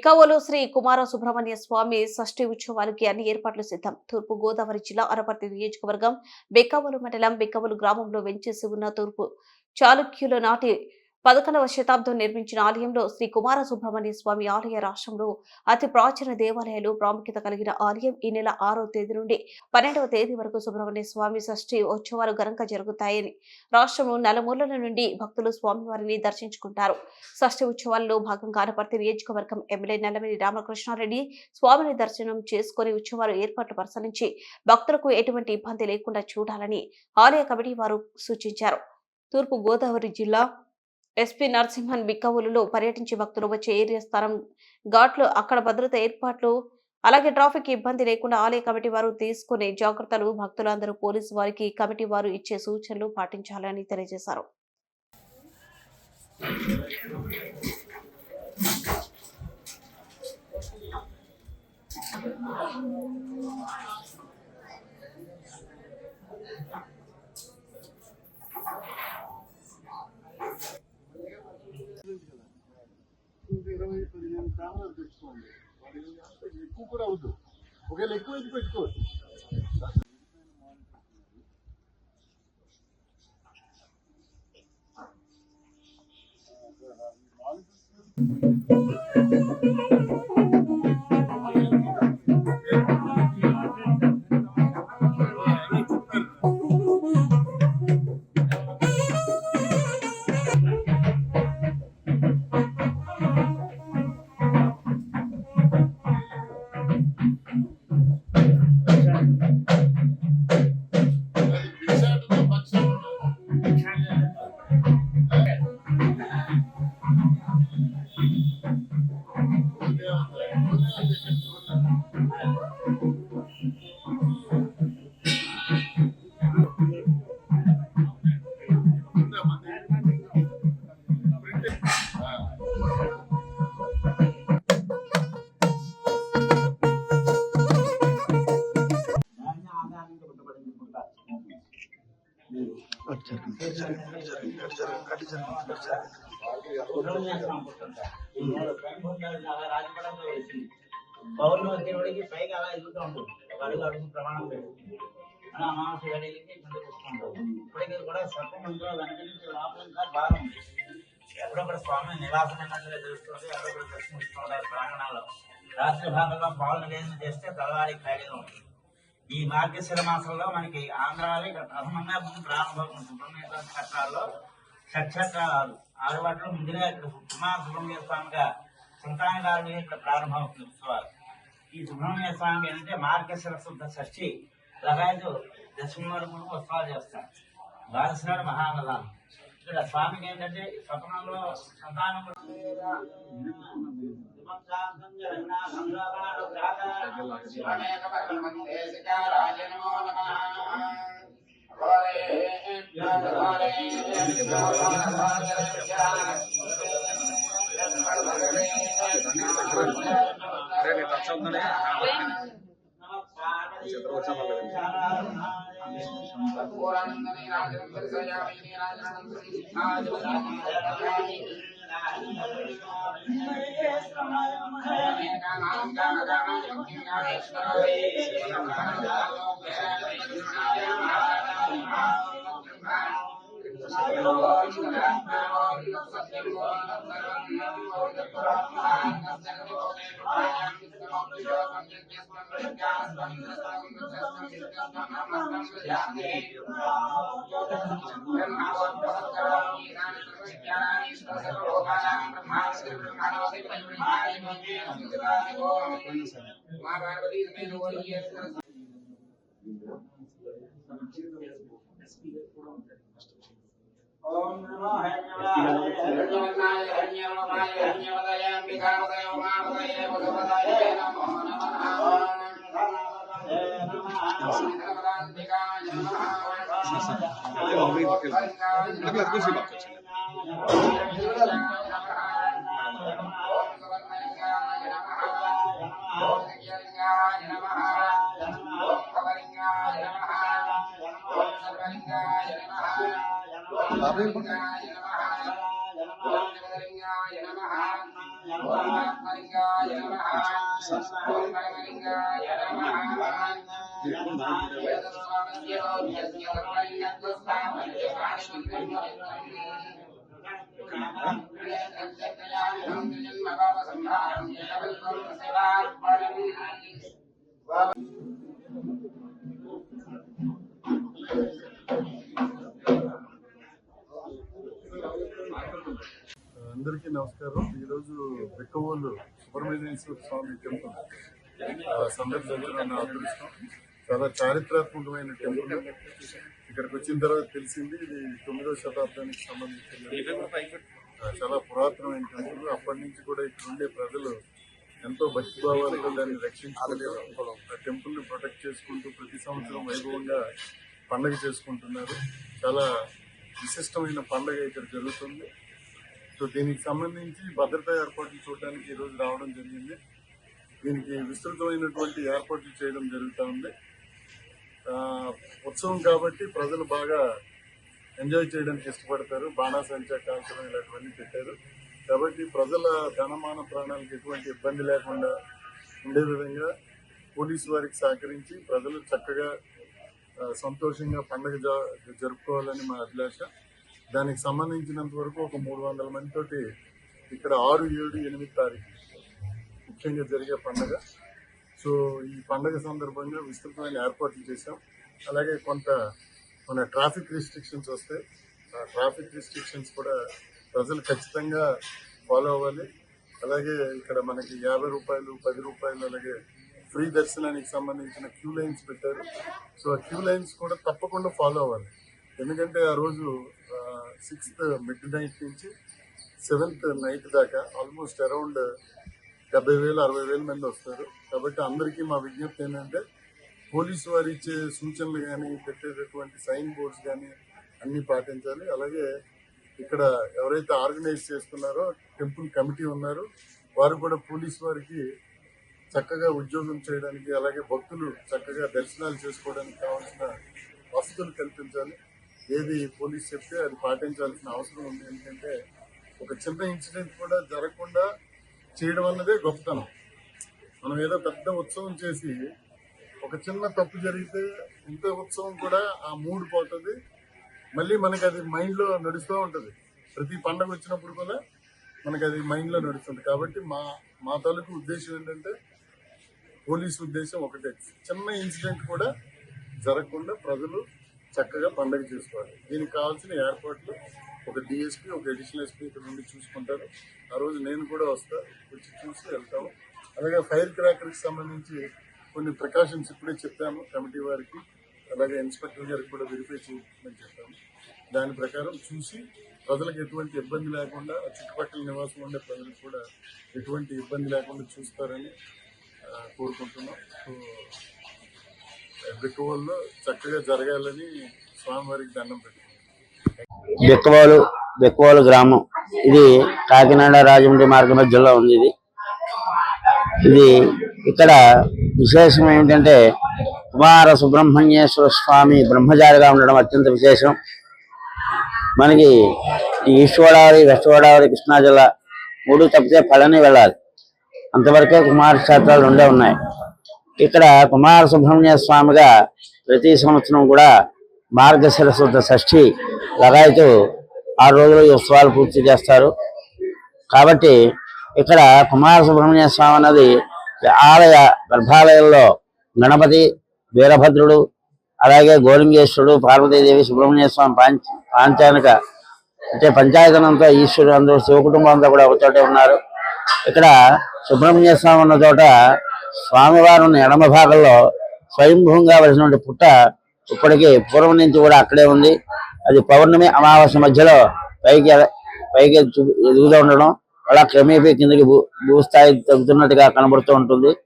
బిక్కవోలు శ్రీ కుమార సుబ్రహ్మణ్య స్వామి షష్ఠి ఉత్సవానికి అన్ని ఏర్పాట్లు సిద్ధం. తూర్పు గోదావరి జిల్లా అనపర్తి నియోజకవర్గం బిక్కవోలు మండలం బిక్కవోలు గ్రామంలో వెంచేసి ఉన్న తూర్పు చాళుక్యుల నాటి 11వ శతాబ్దం నిర్మించిన ఆలయంలో శ్రీ కుమార సుబ్రహ్మణ్య స్వామి ఆలయ రాష్ట్రంలో అతి ప్రాచీన దేవాలయాలు ప్రాముఖ్యత కలిగిన ఆలయం. ఈ నెల 6వ తేదీ నుండి 12వ తేదీ వరకు సుబ్రహ్మణ్య స్వామి షష్ఠి ఉత్సవాలు ఘనంగా జరుగుతాయని రాష్ట్రంలో నలుమూలల నుండి భక్తులు స్వామివారిని దర్శించుకుంటారు. షష్ఠి ఉత్సవాల్లో భాగంగా అనపర్తి నియోజకవర్గం ఎమ్మెల్యే నల్లమిల్లి రామకృష్ణారెడ్డి స్వామిని దర్శనం చేసుకుని ఉత్సవాలు ఏర్పాట్లు పరిశీలించి భక్తులకు ఎటువంటి ఇబ్బంది లేకుండా చూడాలని ఆలయ కమిటీ వారు సూచించారు. తూర్పు గోదావరి జిల్లా ఎస్పీ నరసింహన్ బిక్కవోలులో పర్యటించి భక్తులు వచ్చే ఏరియా స్థానం ఘాట్లు అక్కడ భద్రత ఏర్పాట్లు అలాగే ట్రాఫిక్ ఇబ్బంది లేకుండా ఆలయ కమిటీ వారు తీసుకునే జాగ్రత్తలు భక్తులందరూ పోలీసు వారికి కమిటీ వారు ఇచ్చే సూచనలు పాటించాలని తెలియజేశారు. ఎక్కువ కూడా అవద్దు. ఒకవేళ ఎక్కువ ఇది పెట్టుకోవచ్చు. పౌర్ణమి వచ్చేవాడికి పైకి అలా ఎదుగుతూ ఉంటుంది. ఒక అడుగు అడుగు ప్రమాణం పెరుగుతుంది. అలా అమావాస్య గడికి చూసుకుంటాం. ఇప్పటికీ కూడా సత్వంలో వెనక నుంచి లోపల భారం ఉంది. ఎప్పుడొక్కడ స్వామి నివాసం ఉన్నట్లుగా తెలుస్తుంది. ఎప్పుడొక్కడ దర్శిస్తుంటారు ప్రాంగణాల్లో. రాత్రి భాగంలో పౌర్ణమి చేస్తే తెల్లవారికి ఖాళీగా ఉంటుంది. ఈ మార్గశిర మాసంలో మనకి ఆంధ్రాలో ఇక్కడ ప్రథమంగా ముందు ప్రారంభం సుబ్రహ్మణ్య స్వామి క్షేత్రాల్లో షట్క్షేత్రాలు 6 వాటిలో ముందుగా ఇక్కడ కుమార సుబ్రహ్మణ్య స్వామిగా సంతానకారులు ఇక్కడ ప్రారంభమవుతుంది ఉత్సవాలు. ఈ సుబ్రహ్మణ్య స్వామి అంటే మార్గశిర శుద్ధ షష్ఠి లగాయతు దశమి వరకు ఉత్సవాలు చేస్తారు. ద్వాదశి నాడు మహానదానం. ఇక్కడ స్వామికి ఏంటంటే స్వప్నంలో సంతానం ఓం నమో Amin. అందరికీ నమస్కారం. ఈరోజు బెక్కవోలు సుబ్రహ్మణ్యేశ్వర స్వామి టెంపుల్ సందర్శించడం నా అదృష్టం. చాలా చారిత్రాత్మకమైన టెంపుల్. ఇక్కడికి వచ్చిన తర్వాత తెలిసింది ఇది 9వ శతాబ్దానికి సంబంధించిన చాలా పురాతనమైన టెంపుల్. అప్పటి నుంచి కూడా ఇక్కడ ఉండే ప్రజలు ఎంతో భక్తిభావాలతో దాన్ని రక్షించుకుని ఆ టెంపుల్ని ప్రొటెక్ట్ చేసుకుంటూ ప్రతి సంవత్సరం వైభవంగా పండగ చేసుకుంటున్నారు. చాలా విశిష్టమైన పండగ ఇక్కడ జరుగుతుంది. సో దీనికి సంబంధించి భద్రతా ఏర్పాట్లు చూడడానికి ఈరోజు రావడం జరిగింది. దీనికి విస్తృతమైనటువంటి ఏర్పాట్లు చేయడం జరుగుతూ ఉంది. ఉత్సవం కాబట్టి ప్రజలు బాగా ఎంజాయ్ చేయడానికి ఇష్టపడతారు. బాణాసంచా కాల్చడం ఇలాంటివన్నీ పెట్టారు కాబట్టి ప్రజల ధనమాన ప్రాణాలకు ఎటువంటి ఇబ్బంది లేకుండా ఉండే విధంగా పోలీసు వారికి సహకరించి ప్రజలు చక్కగా సంతోషంగా పండుగ జరుపుకోవాలని మా అభిలాష. దానికి సంబంధించినంత వరకు ఒక 300 మందితోటి ఇక్కడ 6, 7, 8 తారీఖు ముఖ్యంగా జరిగే పండుగ. సో ఈ పండుగ సందర్భంగా విస్తృతమైన ఏర్పాట్లు చేశాం. అలాగే మన ట్రాఫిక్ రిస్ట్రిక్షన్స్ వస్తాయి. ఆ ట్రాఫిక్ రిస్ట్రిక్షన్స్ కూడా ప్రజలు ఖచ్చితంగా ఫాలో అవ్వాలి. అలాగే ఇక్కడ మనకి 50 రూపాయలు, 10 రూపాయలు, అలాగే ఫ్రీ దర్శనానికి సంబంధించిన క్యూ లైన్స్ పెట్టారు. సో ఆ క్యూ లైన్స్ కూడా తప్పకుండా ఫాలో అవ్వాలి. ఎందుకంటే ఆ రోజు 6th మిడ్ నైట్ నుంచి 7th నైట్ దాకా ఆల్మోస్ట్ అరౌండ్ 70,000, 60,000 మంది వస్తారు. కాబట్టి అందరికీ మా విజ్ఞప్తి ఏంటంటే పోలీసు వారు ఇచ్చే సూచనలు కానీ పెట్టేటటువంటి సైన్ బోర్డ్స్ కానీ అన్నీ పాటించాలి. అలాగే ఇక్కడ ఎవరైతే ఆర్గనైజ్ చేస్తున్నారో టెంపుల్ కమిటీ ఉన్నారు వారు కూడా పోలీసు వారికి చక్కగా ఉద్యోగం చేయడానికి, అలాగే భక్తులు చక్కగా దర్శనాలు చేసుకోవడానికి కావాల్సిన వసతులు కల్పించాలి. ఏది పోలీసు చెప్తే అది పాటించాల్సిన అవసరం ఉంది. ఎందుకంటే ఒక చిన్న ఇన్సిడెంట్ కూడా జరగకుండా చేయడం అన్నదే గొప్పతనం. మనం ఏదో పెద్ద ఉత్సవం చేసి ఒక చిన్న తప్పు జరిగితే ఇంత ఉత్సవం కూడా ఆ మూడ్ పోతుంది. మళ్ళీ మనకి అది మైండ్లో నడుస్తూ ఉంటుంది. ప్రతి పండగ వచ్చినప్పుడు కూడా మనకి అది మైండ్లో నడుస్తుంది. కాబట్టి మా తాలూకు ఉద్దేశం ఏంటంటే పోలీసు ఉద్దేశం ఒకటే, చిన్న ఇన్సిడెంట్ కూడా జరగకుండా ప్రజలు చక్కగా పండగ చేసుకోవాలి. దీనికి కావాల్సిన ఏర్పాట్లు ఒక డిఎస్పీ, ఒక అడిషనల్ ఎస్పీ ఇక్కడ నుండి చూసుకుంటారు. ఆ రోజు నేను కూడా వచ్చి చూసి వెళ్తాము. అలాగే ఫైర్ క్రాకర్కి సంబంధించి కొన్ని ప్రికాషన్స్ ఇప్పుడే చెప్పాము కమిటీ వారికి, అలాగే ఇన్స్పెక్టర్ గారికి కూడా వెరిఫై చేయమని చెప్పాము. దాని ప్రకారం చూసి ప్రజలకు ఎటువంటి ఇబ్బంది లేకుండా, చుట్టుపక్కల నివాసం ఉండే ప్రజలకు కూడా ఎటువంటి ఇబ్బంది లేకుండా చూస్తారని కోరుకుంటున్నాం. సో బెక్కవోలులో చక్కగా జరగాలని స్వామివారికి దండం పెట్టుకుంటాం. బెక్కవోలు గ్రామం ఇది కాకినాడ రాజమండ్రి మార్గం మధ్యలో ఉంది. ఇది ఇక్కడ విశేషం ఏమిటంటే కుమార సుబ్రహ్మణ్యేశ్వర స్వామి బ్రహ్మచారిగా ఉండడం అత్యంత విశేషం. మనకి ఈస్ట్ గోదావరి, వెస్ట్ గోదావరి, కృష్ణా జిల్లా 3 తప్పితే పళని వెళ్ళాలి. అంతవరకే కుమార క్షేత్రాలు 2 ఉన్నాయి. ఇక్కడ కుమార సుబ్రహ్మణ్య స్వామిగా ప్రతి సంవత్సరం కూడా మార్గశిర శుద్ధ షష్ఠి లగాయతూ 6 రోజులు ఈ ఉత్సవాలు పూర్తి చేస్తారు. కాబట్టి ఇక్కడ కుమార సుబ్రహ్మణ్య స్వామి అన్నది ఆలయ గర్భాలయంలో గణపతి, వీరభద్రుడు, అలాగే గోలింగేశ్వరుడు, పార్వతీదేవి, సుబ్రహ్మణ్య స్వామి పాంచానిక అంటే పంచాయతనంతో ఈశ్వరుడు అందరూ శివ కుటుంబం అంతా కూడా ఒకచోటే ఉన్నారు. ఇక్కడ సుబ్రహ్మణ్య స్వామి ఉన్న చోట స్వామివారు ఉన్న ఎడమ భాగంలో స్వయంభూంగా వచ్చినటువంటి పుట్ట ఇప్పటికీ పూర్వం నుంచి కూడా అక్కడే ఉంది. అది పౌర్ణమి, అమావాస్య మధ్యలో పైకి ఎదుగుతూ ఉండడం అలా క్రమేపీ కిందకి భూస్థాయి తగ్గుతున్నట్టుగా కనబడుతూ ఉంటుంది.